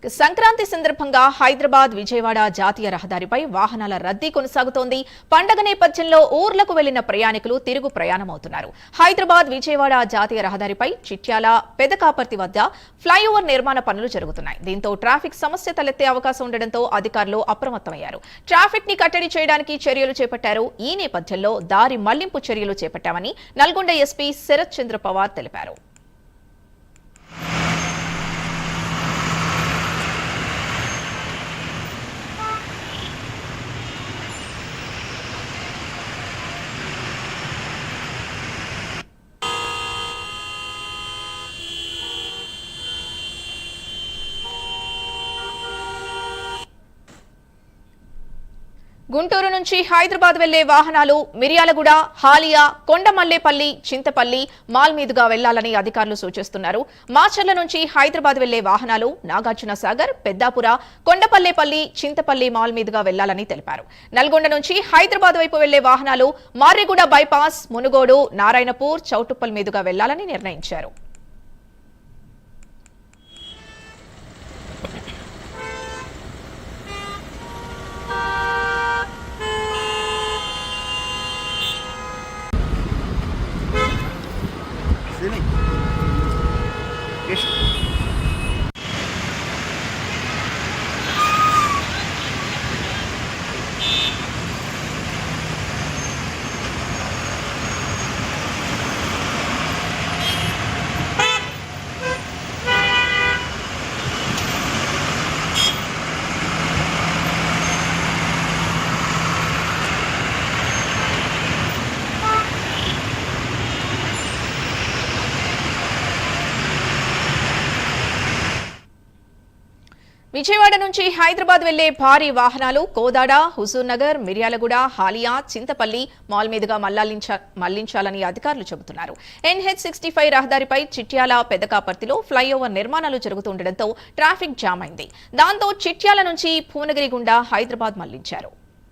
సంక్రాంతి సందర్భంగా హైదరాబాద్ విజయవాడ జాతీయ రహదారిపై వాహనాల రద్దీ కొనసాగుతోంది. పండగ నేపథ్యంలో ఊర్లకు వెళ్లిన ప్రయాణికులు తిరుగు ప్రయాణమవుతున్నారు. హైదరాబాద్ విజయవాడ జాతీయ రహదారిపై చిట్యాల పెదకాపర్తి వద్ద ఫ్లైఓవర్ నిర్మాణ పనులు జరుగుతున్నాయి. దీంతో ట్రాఫిక్ సమస్య తలెత్తే అవకాశం ఉండడంతో అధికారులు అప్రమత్తమయ్యారు. ట్రాఫిక్ ని కట్టడి చేయడానికి చర్యలు చేపట్టారు. ఈ నేపథ్యంలో దారి మళ్లింపు చర్యలు చేపట్టామని నల్గొండ ఎస్పీ శరత్ చంద్ర పవార్ తెలిపారు. గుంటూరు నుంచి హైదరాబాద్ వెళ్లే వాహనాలు మిర్యాలగూడ, హాలియా, కొండమల్లేపల్లి, చింతపల్లి, మాల్ మీదుగా వెళ్లాలని అధికారులు సూచిస్తున్నారు. మాచర్ల నుంచి హైదరాబాద్ వెళ్లే వాహనాలు నాగార్జున సాగర్, పెద్దాపుర, కొండపల్లేపల్లి, చింతపల్లి మాల్ మీదుగా వెళ్లాలని తెలిపారు. నల్గొండ నుంచి హైదరాబాద్ వైపు వెళ్లే వాహనాలు మార్రిగూడ బైపాస్, మునుగోడు, నారాయణపూర్, చౌటుప్పల్ మీదుగా వెళ్లాలని నిర్ణయించారు. విజయవాడ నుంచి హైదరాబాద్ వెళ్లే భారీ వాహనాలు కోదాడ, హుజూర్నగర్, మిర్యాలగూడ, హాలియా, చింతపల్లి మాల్ మీదుగా మళ్లించాలని అధికారులు చెబుతున్నారు. NH65 రహదారిపై చిట్యాల పెదకాపర్తిలో ఫ్లైఓవర్ నిర్మాణాలు జరుగుతుండటంతో ట్రాఫిక్ జామ్ అయింది. దాంతో చిట్యాల నుంచి భువనగిరి గుండా హైదరాబాద్ మళ్లించారు.